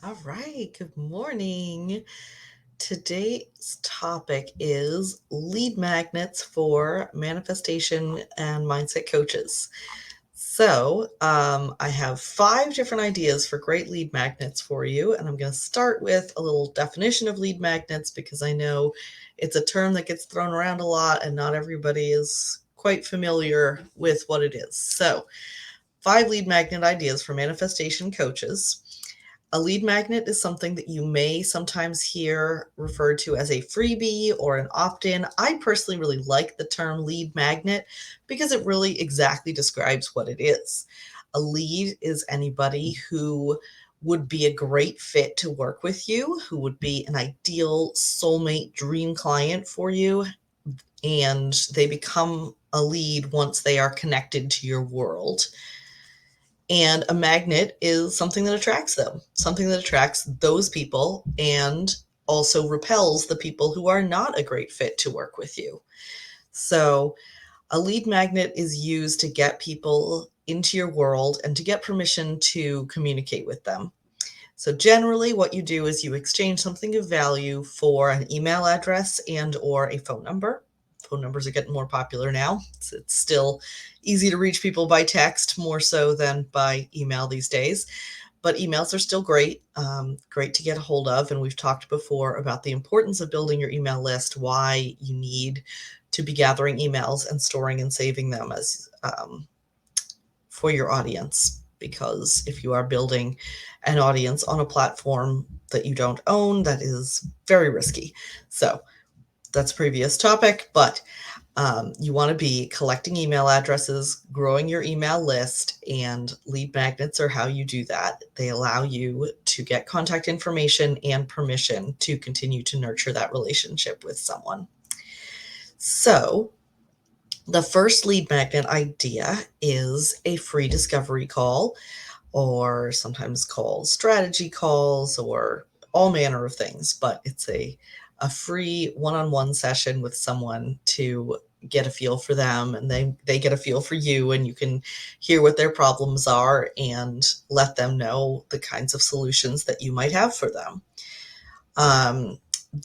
All right, good morning. Today's topic is lead magnets for manifestation and mindset coaches. I have 5 different ideas for great lead magnets for you, and I'm going to start with a little definition of lead magnets because I know it's a term that gets thrown around a lot and not everybody is quite familiar with what it is. So, 5 lead magnet ideas for manifestation coaches. A lead magnet is something that you may sometimes hear referred to as a freebie or an opt in. I personally really like the term lead magnet because it really exactly describes what it is. A lead is anybody who would be a great fit to work with you, who would be an ideal soulmate dream client for you, and they become a lead once they are connected to your world. And a magnet is something that attracts them, something that attracts those people and also repels the people who are not a great fit to work with you. So, a lead magnet is used to get people into your world and to get permission to communicate with them. So generally what you do is you exchange something of value for an email address and or a phone number. Phone numbers are getting more popular now. It's still easy to reach people by text more so than by email these days, but emails are still great, great to get a hold of. And we've talked before about the importance of building your email list, why you need to be gathering emails and storing and saving them as for your audience. Because if you are building an audience on a platform that you don't own, that is very risky. So that's a previous topic, but you want to be collecting email addresses, growing your email list, and lead magnets are how you do that. They allow you to get contact information and permission to continue to nurture that relationship with someone. So, the first lead magnet idea is a free discovery call, or sometimes called strategy calls, or all manner of things, but it's a free one-on-one session with someone to get a feel for them, and they get a feel for you, and you can hear what their problems are and let them know the kinds of solutions that you might have for them.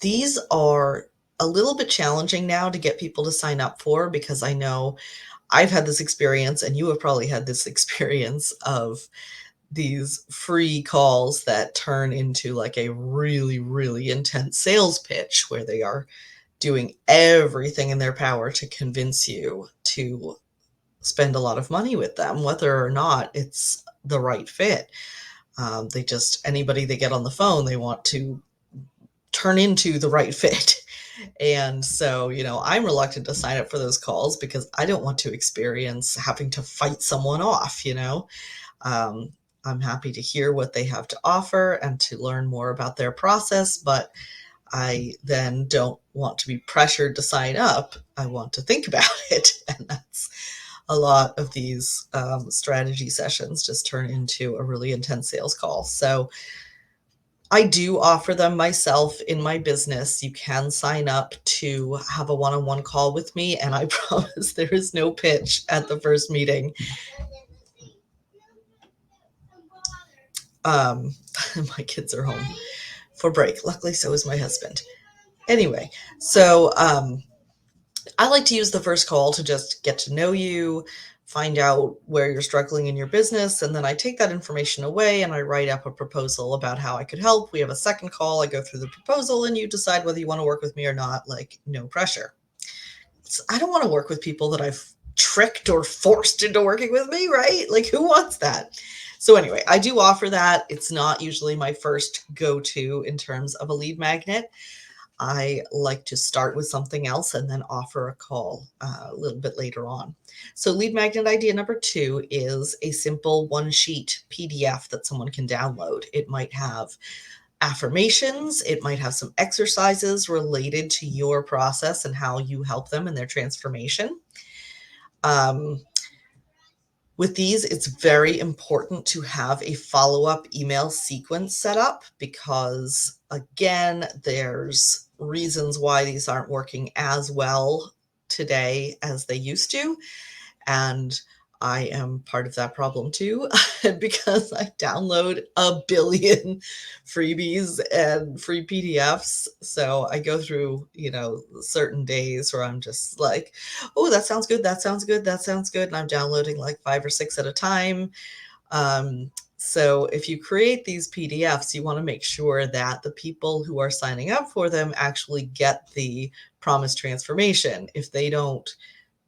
These are a little bit challenging now to get people to sign up for, because I know I've had this experience, and you have probably had this experience of these free calls that turn into like a really, really intense sales pitch where they are doing everything in their power to convince you to spend a lot of money with them, whether or not it's the right fit. They just, anybody they get on the phone, they want to turn into the right fit. And so, I'm reluctant to sign up for those calls because I don't want to experience having to fight someone off. Um, I'm happy to hear what they have to offer and to learn more about their process, but I then don't want to be pressured to sign up. I want to think about it. And that's a lot of these strategy sessions just turn into a really intense sales call. So I do offer them myself in my business. You can sign up to have a one-on-one call with me, and I promise there is no pitch at the first meeting. Um, my kids are home for break. Luckily, so is my husband. Anyway, so I like to use the first call to just get to know you, find out where you're struggling in your business, and then I take that information away and I write up a proposal about how I could help. We have a second call, I go through the proposal, and you decide whether you want to work with me or not, like no pressure. I don't want to work with people that I've tricked or forced into working with me, right? Like, who wants that? So, anyway, I do offer that. It's not usually my first go to in terms of a lead magnet. I like to start with something else and then offer a call a little bit later on. So, lead magnet idea number 2 is a simple one sheet PDF that someone can download. It might have affirmations, it might have some exercises related to your process and how you help them in their transformation. Um, with these, it's very important to have a follow-up email sequence set up because, again, there's reasons why these aren't working as well today as they used to. And I am part of that problem too, because I download a billion freebies and free PDFs. So I go through, certain days where I'm just like, oh, that sounds good. That sounds good. That sounds good. And I'm downloading like 5 or 6 at a time. So if you create these PDFs, you want to make sure that the people who are signing up for them actually get the promised transformation. If they don't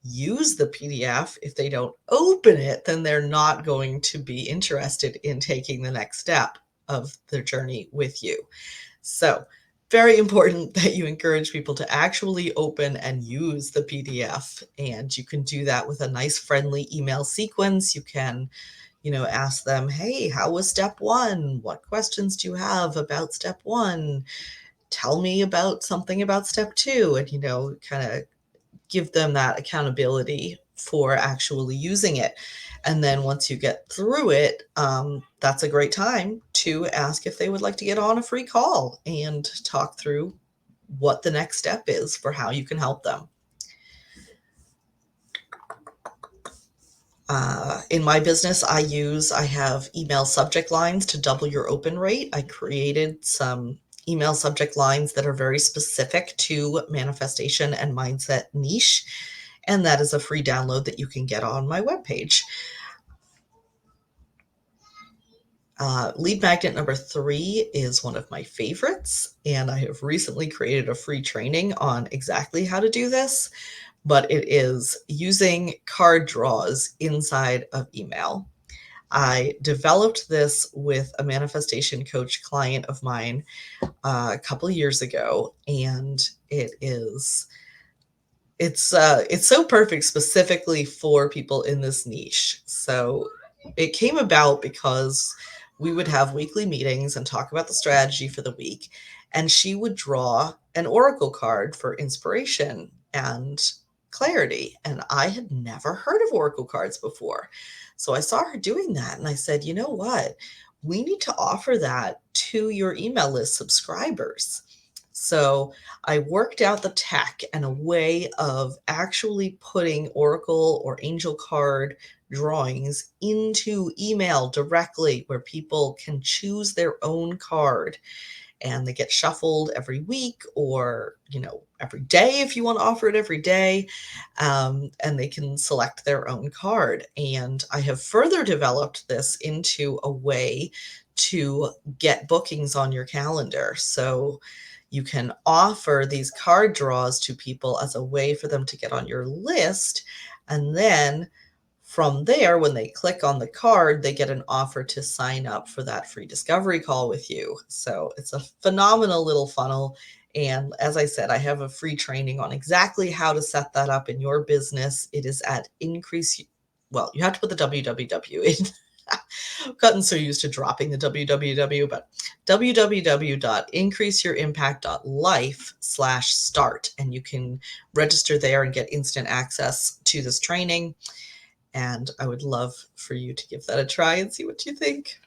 use the PDF, if they don't open it, then they're not going to be interested in taking the next step of their journey with you. So, very important that you encourage people to actually open and use the PDF. And you can do that with a nice, friendly email sequence. You can, ask them, hey, how was step one? What questions do you have about step one? Tell me about something about step two. And, kind of give them that accountability for actually using it. And then once you get through it, that's a great time to ask if they would like to get on a free call and talk through what the next step is for how you can help them. In my business, I have email subject lines to double your open rate. I created some email subject lines that are very specific to manifestation and mindset niche. And that is a free download that you can get on my webpage. Lead magnet number 3 is one of my favorites, and I have recently created a free training on exactly how to do this, but it is using card draws inside of email. I developed this with a manifestation coach client of mine a couple of years ago, and it's so perfect specifically for people in this niche. So it came about because we would have weekly meetings and talk about the strategy for the week, and she would draw an oracle card for inspiration and clarity. And I had never heard of oracle cards before. So I saw her doing that and I said, you know what? We need to offer that to your email list subscribers. So I worked out the tech and a way of actually putting oracle or angel card drawings into email directly where people can choose their own card, and they get shuffled every week or every day if you want to offer it every day, and they can select their own card. And I have further developed this into a way to get bookings on your calendar, so you can offer these card draws to people as a way for them to get on your list. And then from there, when they click on the card, they get an offer to sign up for that free discovery call with you. So it's a phenomenal little funnel. And as I said, I have a free training on exactly how to set that up in your business. It is at increase. Well, you have to put the www in. I've gotten so used to dropping the www, but www.increaseyouриmpact.life/start. And you can register there and get instant access to this training. And I would love for you to give that a try and see what you think.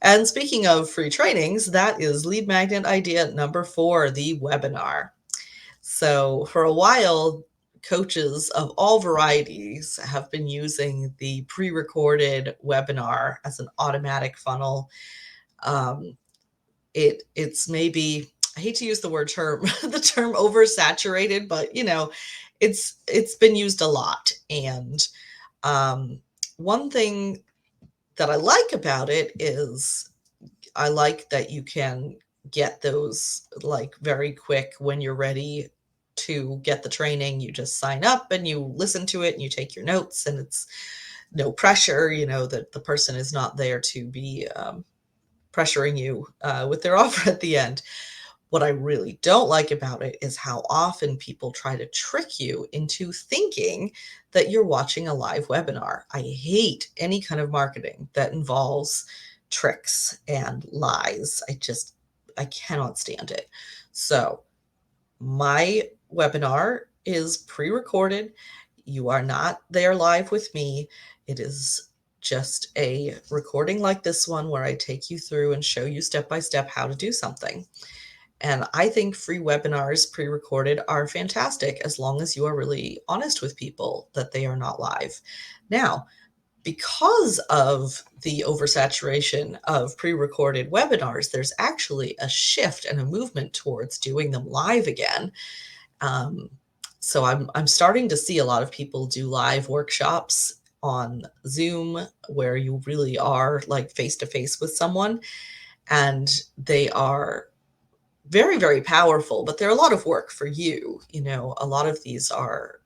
And speaking of free trainings, that is lead magnet idea number 4, the webinar. So for a while, coaches of all varieties have been using the pre-recorded webinar as an automatic funnel. It's maybe, I hate to use the the term oversaturated, but it's been used a lot. And one thing that I like about it is I like that you can get those like very quick when you're ready to get the training. You just sign up and you listen to it and you take your notes, and it's no pressure, that the person is not there to be pressuring you with their offer at the end. What I really don't like about it is how often people try to trick you into thinking that you're watching a live webinar. I hate any kind of marketing that involves tricks and lies. I cannot stand it. So my webinar is pre-recorded. You are not there live with me. It is just a recording like this one where I take you through and show you step by step how to do something. And I think free webinars pre-recorded are fantastic as long as you are really honest with people that they are not live. Now, Because of the oversaturation of pre-recorded webinars, there's actually a shift and a movement towards doing them live again. Um, so I'm starting to see a lot of people do live workshops on Zoom where you really are like face to face with someone, and they are very, very powerful, but they're a lot of work for you. You know, a lot of these are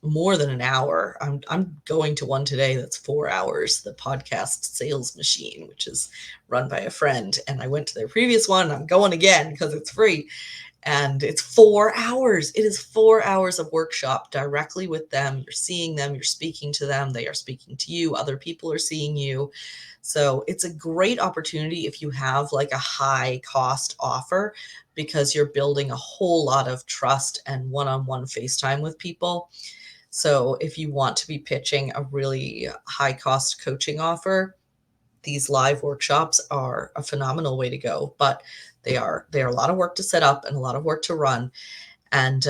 more than an hour. I'm going to one today that's 4 hours, the podcast sales machine, which is run by a friend. And I went to their previous one. I'm going again because it's free. And it's 4 hours. It is 4 hours of workshop directly with them. You're seeing them, you're speaking to them, they are speaking to you, other people are seeing you. So it's a great opportunity if you have like a high cost offer, because you're building a whole lot of trust and one-on-one FaceTime with people. So if you want to be pitching a really high cost coaching offer, these live workshops are a phenomenal way to go, but they are a lot of work to set up and a lot of work to run. And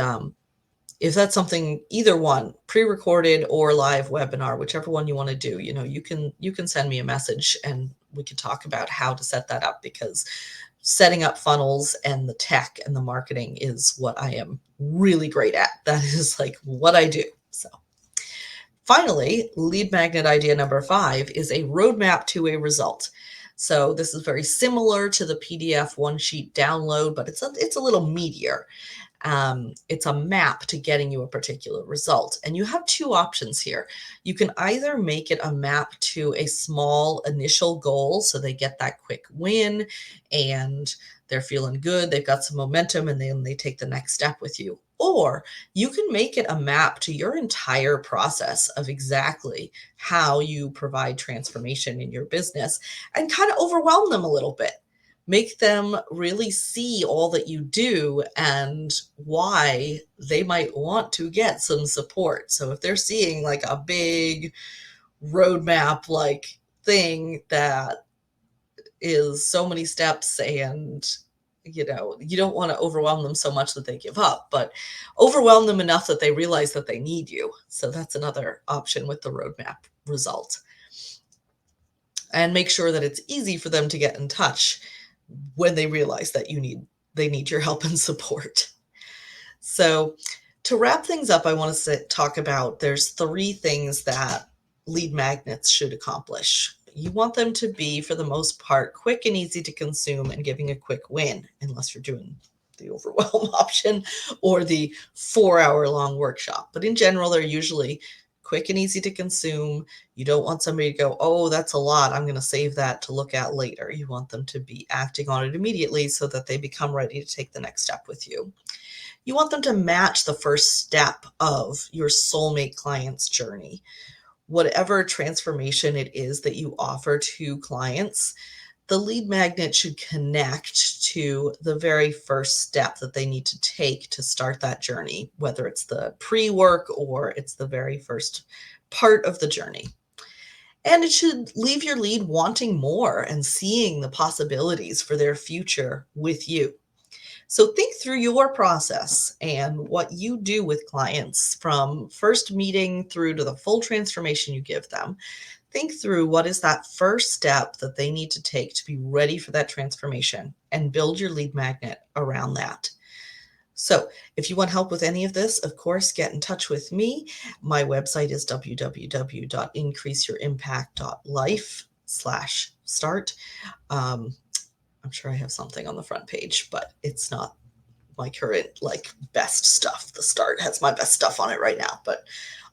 if that's something, either one, pre-recorded or live webinar, whichever one you want to do, you know, you can send me a message and we can talk about how to set that up, because setting up funnels and the tech and the marketing is what I am really great at. That is like what I do. So finally, lead magnet idea number 5 is a roadmap to a result. So this is very similar to the PDF one sheet download, but it's a little meatier. It's a map to getting you a particular result. And you have two options here. You can either make it a map to a small initial goal, so they get that quick win and they're feeling good, they've got some momentum, and then they take the next step with you. Or you can make it a map to your entire process of exactly how you provide transformation in your business and kind of overwhelm them a little bit. Make them really see all that you do and why they might want to get some support. So if they're seeing like a big roadmap like thing that is so many steps, and you know, you don't want to overwhelm them so much that they give up, but overwhelm them enough that they realize that they need you. So that's another option with the roadmap result. And make sure that it's easy for them to get in touch when they realize that they need your help and support. So to wrap things up, I want to talk about, there's 3 things that lead magnets should accomplish. You want them to be, for the most part, quick and easy to consume and giving a quick win, unless you're doing the overwhelm option or the 4-hour long workshop. But in general, they're usually quick and easy to consume. You don't want somebody to go, oh, that's a lot, I'm going to save that to look at later. You want them to be acting on it immediately so that they become ready to take the next step with you. You want them to match the first step of your soulmate client's journey. Whatever transformation it is that you offer to clients, the lead magnet should connect to the very first step that they need to take to start that journey, whether it's the pre-work or it's the very first part of the journey. And it should leave your lead wanting more and seeing the possibilities for their future with you. So think through your process and what you do with clients from first meeting through to the full transformation you give them. Think through what is that first step that they need to take to be ready for that transformation, and build your lead magnet around that. So if you want help with any of this, of course, get in touch with me. My website is www.increaseyouриmpact.life/start. I'm sure I have something on the front page, but it's not my current like best stuff. The start has my best stuff on it right now, but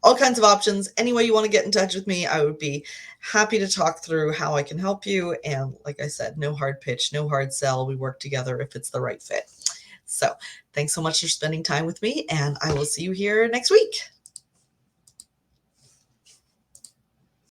all kinds of options. Any way you want to get in touch with me, I would be happy to talk through how I can help you. And like I said, no hard pitch, no hard sell. We work together if it's the right fit. So thanks so much for spending time with me, and I will see you here next week.